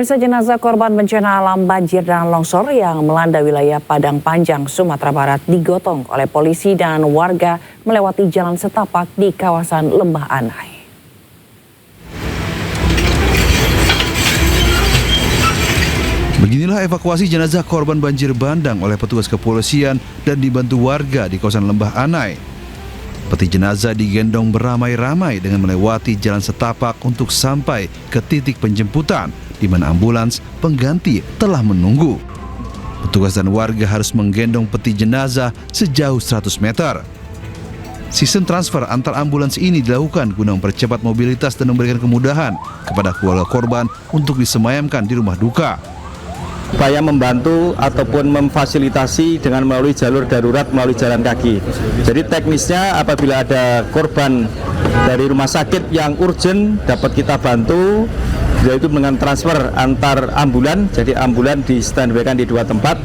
Pemirsa, jenazah korban bencana alam banjir dan longsor yang melanda wilayah Padang Panjang, Sumatera Barat digotong oleh polisi dan warga melewati jalan setapak di kawasan Lembah Anai. Beginilah evakuasi jenazah korban banjir bandang oleh petugas kepolisian dan dibantu warga di kawasan Lembah Anai. Peti jenazah digendong beramai-ramai dengan melewati jalan setapak untuk sampai ke titik penjemputan di mana ambulans pengganti telah menunggu. Petugas dan warga harus menggendong peti jenazah sejauh 100 meter. Sistem transfer antar ambulans ini dilakukan guna mempercepat mobilitas dan memberikan kemudahan kepada keluarga korban untuk disemayamkan di rumah duka. Upaya membantu ataupun memfasilitasi dengan melalui jalur darurat melalui jalan kaki. Jadi teknisnya apabila ada korban dari rumah sakit yang urgent dapat kita bantu, yaitu dengan transfer antar ambulan. Jadi ambulan di standby-kan di dua tempat.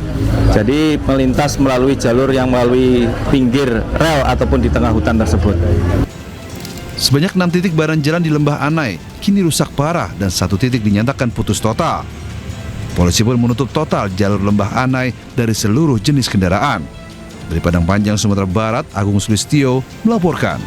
Jadi melintas melalui jalur yang melalui pinggir rel ataupun di tengah hutan tersebut. Sebanyak 6 titik badan jalan di Lembah Anai kini rusak parah dan 1 titik dinyatakan putus total. Polisi pun menutup total jalur Lembah Anai dari seluruh jenis kendaraan. Dari Padang Panjang, Sumatera Barat, Agung Sulistyo melaporkan.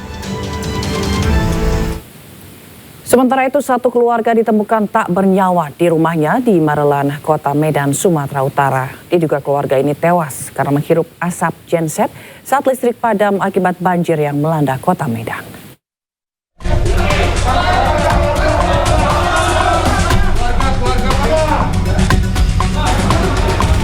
Sementara itu, satu keluarga ditemukan tak bernyawa di rumahnya di Marelan, Kota Medan, Sumatera Utara. Diduga keluarga ini tewas karena menghirup asap genset saat listrik padam akibat banjir yang melanda Kota Medan.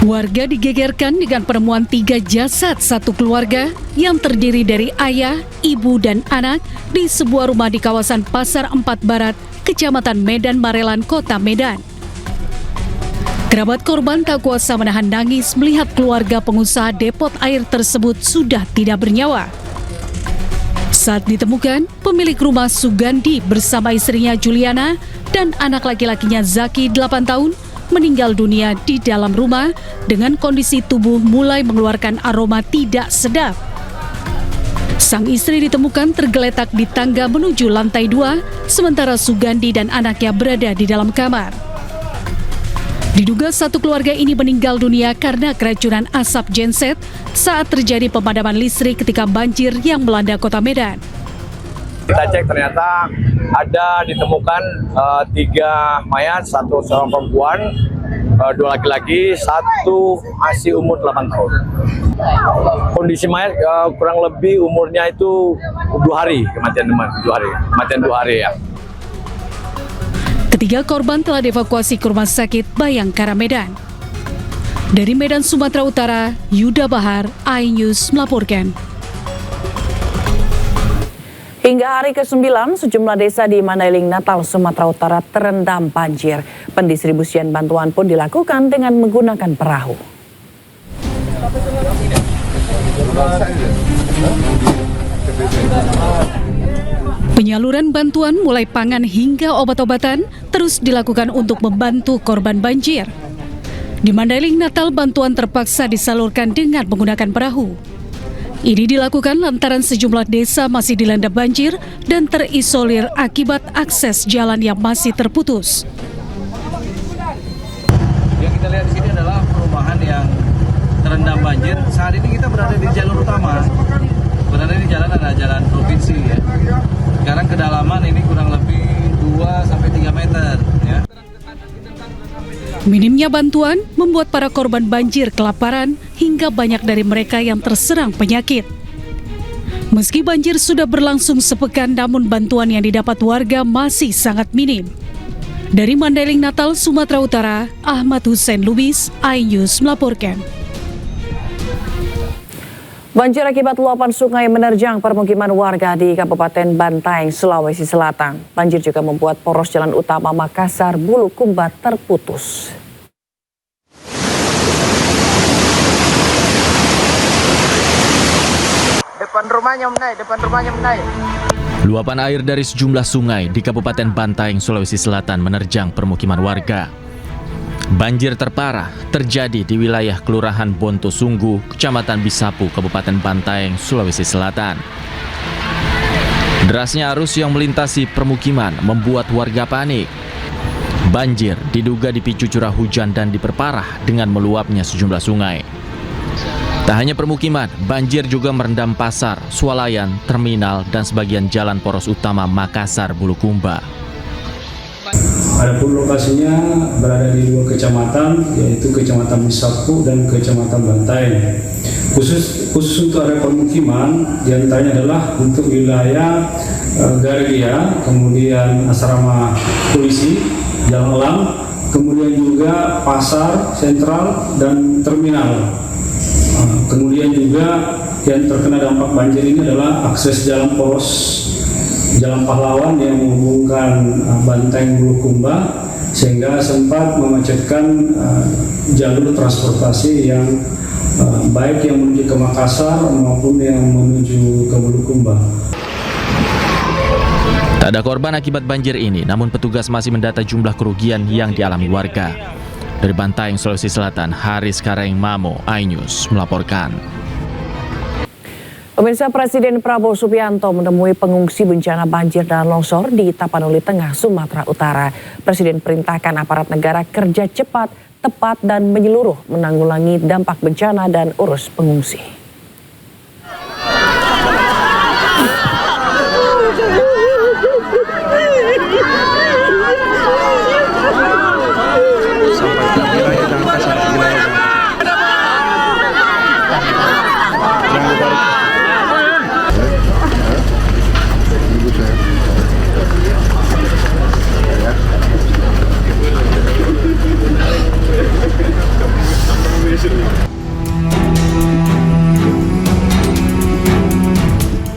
Warga digegerkan dengan penemuan 3 jasad satu keluarga yang terdiri dari ayah, ibu, dan anak di sebuah rumah di kawasan Pasar 4 Barat, Kecamatan Medan Marelan, Kota Medan. Kerabat korban tak kuasa menahan nangis melihat keluarga pengusaha depot air tersebut sudah tidak bernyawa. Saat ditemukan, pemilik rumah Sugandi bersama istrinya Juliana dan anak laki-lakinya Zaki 8 tahun meninggal dunia di dalam rumah dengan kondisi tubuh mulai mengeluarkan aroma tidak sedap. Sang istri ditemukan tergeletak di tangga menuju lantai 2, sementara Sugandi dan anaknya berada di dalam kamar. Diduga satu keluarga ini meninggal dunia karena keracunan asap genset saat terjadi pemadaman listrik ketika banjir yang melanda Kota Medan. Kita cek ternyata ada ditemukan 3 mayat, 1 seorang perempuan, 2 laki-laki, 1 masih umur 8 tahun. Kondisi mayat kurang lebih umurnya itu 2 hari kematian, 2 hari, kematian 2 hari ya. Ketiga korban telah dievakuasi ke Rumah Sakit Bayangkara Medan. Dari Medan, Sumatera Utara, Yuda Bahar, iNews melaporkan. Hingga hari ke-9, sejumlah desa di Mandailing, Natal, Sumatera Utara terendam banjir. Pendistribusian bantuan pun dilakukan dengan menggunakan perahu. Penyaluran bantuan mulai pangan hingga obat-obatan terus dilakukan untuk membantu korban banjir. Di Mandailing, Natal, bantuan terpaksa disalurkan dengan menggunakan perahu. Ini dilakukan lantaran sejumlah desa masih dilanda banjir dan terisolir akibat akses jalan yang masih terputus. Yang kita lihat di sini adalah perumahan yang terendam banjir. Saat ini kita berada di jalur utama. Berada di jalan ada jalan provinsi ya. Sekarang kedalaman ini kurang lebih 2-3 meter ya. Minimnya bantuan membuat para korban banjir kelaparan hingga banyak dari mereka yang terserang penyakit. Meski banjir sudah berlangsung sepekan, namun bantuan yang didapat warga masih sangat minim. Dari Mandailing, Natal, Sumatera Utara, Ahmad Hussein Lubis, iNews melaporkan. Banjir akibat luapan sungai menerjang permukiman warga di Kabupaten Bantaeng, Sulawesi Selatan. Banjir juga membuat poros jalan utama Makassar Bulukumba terputus. Depan rumahnya menaik. Luapan air dari sejumlah sungai di Kabupaten Bantaeng, Sulawesi Selatan menerjang permukiman warga. Banjir terparah terjadi di wilayah Kelurahan Bonto Sunggu, Kecamatan Bisapu, Kabupaten Bantaeng, Sulawesi Selatan. Derasnya arus yang melintasi permukiman membuat warga panik. Banjir diduga dipicu curah hujan dan diperparah dengan meluapnya sejumlah sungai. Tak hanya permukiman, banjir juga merendam pasar, swalayan, terminal, dan sebagian jalan poros utama Makassar Bulukumba. Adapun lokasinya berada di 2 kecamatan, yaitu Kecamatan Misapu dan Kecamatan Bantaeng. Khusus untuk area permukiman, diantaranya adalah untuk wilayah Gargia, kemudian asrama polisi, Jalan Elang, kemudian juga pasar sentral dan terminal. Kemudian juga yang terkena dampak banjir ini adalah akses jalan poros Jalan Pahlawan yang menghubungkan Bantaeng Bulukumba, sehingga sempat memacetkan jalur transportasi yang baik yang menuju ke Makassar maupun yang menuju ke Bulukumba. Tak ada korban akibat banjir ini, namun petugas masih mendata jumlah kerugian yang dialami warga. Dari Bantaeng, Sulawesi Selatan, Haris Kareng Mamo, iNews melaporkan. Pemirsa, Presiden Prabowo Subianto menemui pengungsi bencana banjir dan longsor di Tapanuli Tengah, Sumatera Utara. Presiden perintahkan aparat negara kerja cepat, tepat, dan menyeluruh menanggulangi dampak bencana dan urus pengungsi.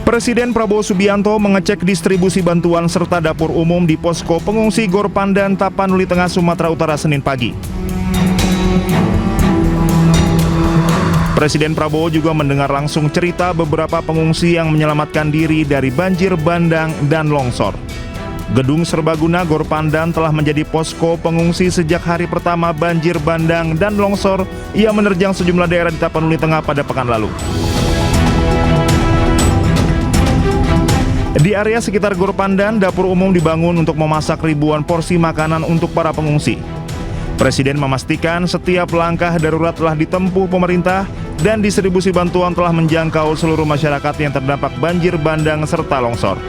Presiden Prabowo Subianto mengecek distribusi bantuan serta dapur umum di posko pengungsi Gor Pandan, Tapanuli Tengah, Sumatera Utara, Senin pagi. Presiden Prabowo juga mendengar langsung cerita beberapa pengungsi yang menyelamatkan diri dari banjir bandang dan longsor. Gedung serbaguna Gor Pandan telah menjadi posko pengungsi sejak hari pertama banjir bandang dan longsor yang menerjang sejumlah daerah di Tapanuli Tengah pada pekan lalu. Di area sekitar Gor Pandan, dapur umum dibangun untuk memasak ribuan porsi makanan untuk para pengungsi. Presiden memastikan setiap langkah darurat telah ditempuh pemerintah dan distribusi bantuan telah menjangkau seluruh masyarakat yang terdampak banjir bandang serta longsor.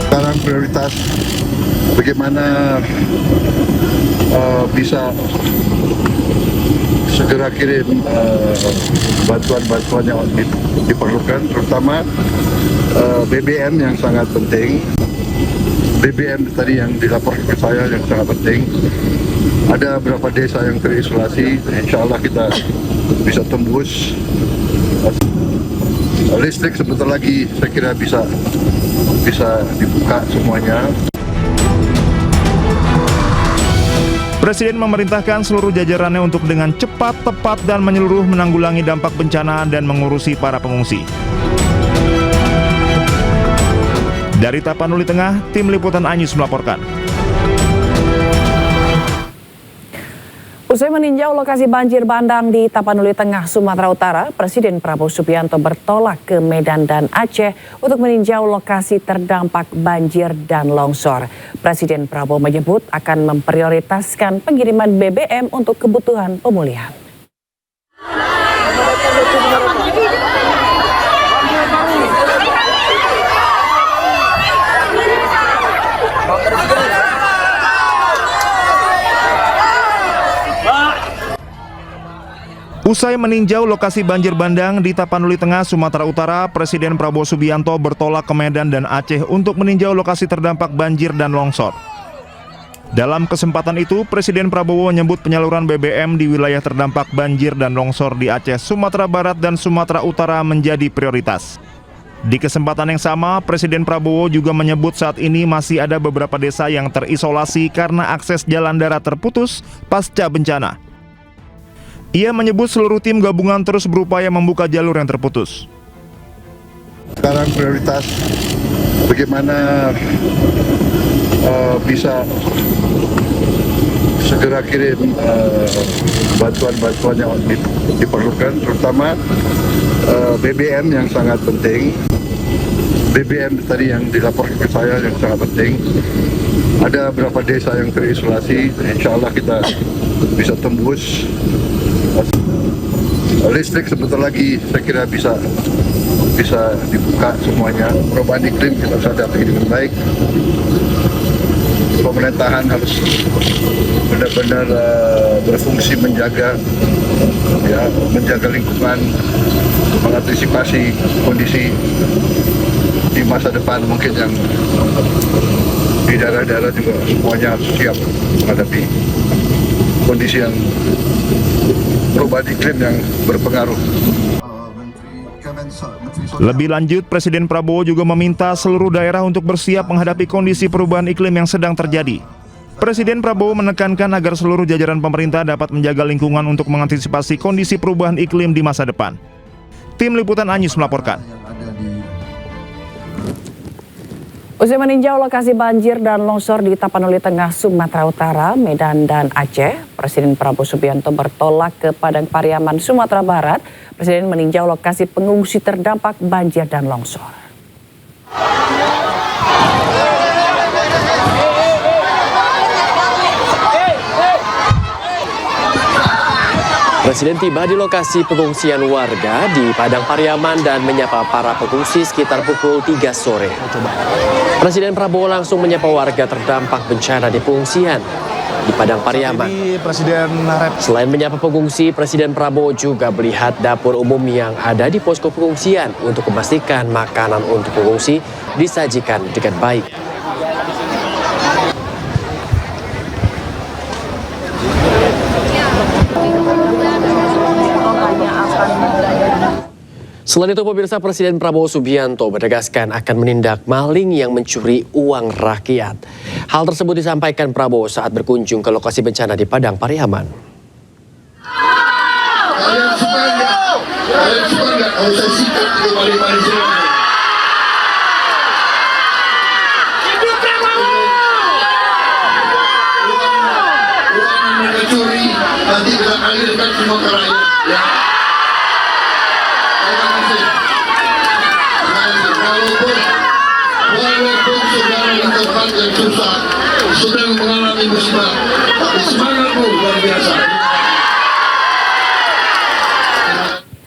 Sekarang prioritas bagaimana bisa segera kirim bantuan-bantuan yang diperlukan, terutama BBM yang sangat penting. BBM tadi yang dilaporkan ke saya yang sangat penting. Ada beberapa desa yang terisolasi, insya Allah kita bisa tembus. Listrik sebentar lagi saya kira bisa dibuka semuanya. Presiden memerintahkan seluruh jajarannya untuk dengan cepat, tepat, dan menyeluruh menanggulangi dampak bencana dan mengurusi para pengungsi. Dari Tapanuli Tengah, tim liputan iNews melaporkan. Usai meninjau lokasi banjir bandang di Tapanuli Tengah, Sumatera Utara, Presiden Prabowo Subianto bertolak ke Medan dan Aceh untuk meninjau lokasi terdampak banjir dan longsor. Presiden Prabowo menyebut akan memprioritaskan pengiriman BBM untuk kebutuhan pemulihan. Usai meninjau lokasi banjir bandang di Tapanuli Tengah, Sumatera Utara, Presiden Prabowo Subianto bertolak ke Medan dan Aceh untuk meninjau lokasi terdampak banjir dan longsor. Dalam kesempatan itu, Presiden Prabowo menyebut penyaluran BBM di wilayah terdampak banjir dan longsor di Aceh, Sumatera Barat, dan Sumatera Utara menjadi prioritas. Di kesempatan yang sama, Presiden Prabowo juga menyebut saat ini masih ada beberapa desa yang terisolasi karena akses jalan darat terputus pasca bencana. Ia menyebut seluruh tim gabungan terus berupaya membuka jalur yang terputus. Sekarang prioritas bagaimana bisa segera kirim bantuan-bantuan yang diperlukan, terutama BBM yang sangat penting. BBM tadi yang dilaporkan ke saya yang sangat penting. Ada beberapa desa yang terisolasi, insya Allah kita bisa tembus. Listrik sebentar lagi saya kira bisa dibuka semuanya. Perubahan iklim kita bisa hadapi dengan baik. Pemerintahan harus benar-benar berfungsi menjaga lingkungan, mengantisipasi kondisi di masa depan mungkin yang di daerah-daerah juga semuanya harus siap menghadapi kondisi yang perubahan iklim yang berpengaruh. Lebih lanjut, Presiden Prabowo juga meminta seluruh daerah untuk bersiap menghadapi kondisi perubahan iklim yang sedang terjadi. Presiden Prabowo menekankan agar seluruh jajaran pemerintah dapat menjaga lingkungan untuk mengantisipasi kondisi perubahan iklim di masa depan. Tim Liputan Anyus melaporkan. Usai meninjau lokasi banjir dan longsor di Tapanuli Tengah, Sumatera Utara, Medan, dan Aceh, Presiden Prabowo Subianto bertolak ke Padang Pariaman, Sumatera Barat. Presiden meninjau lokasi pengungsi terdampak banjir dan longsor. Presiden tiba di lokasi pengungsian warga di Padang Pariaman dan menyapa para pengungsi sekitar pukul 3 sore. Presiden Prabowo langsung menyapa warga terdampak bencana di pengungsian di Padang Pariaman. Selain menyapa pengungsi, Presiden Prabowo juga melihat dapur umum yang ada di posko pengungsian untuk memastikan makanan untuk pengungsi disajikan dengan baik. Selain itu, pemirsa, Presiden Prabowo Subianto menegaskan akan menindak maling yang mencuri uang rakyat. Hal tersebut disampaikan Prabowo saat berkunjung ke lokasi bencana di Padang Pariaman. Kalian suka nggak kalau saya sikat ke maling-maling semua? Uang yang mereka curi nanti kita alirkan semua ke rakyat. Ya. Walaupun saudara di tempat yang susah sedang mengalami musibah, tapi semangatmu luar biasa.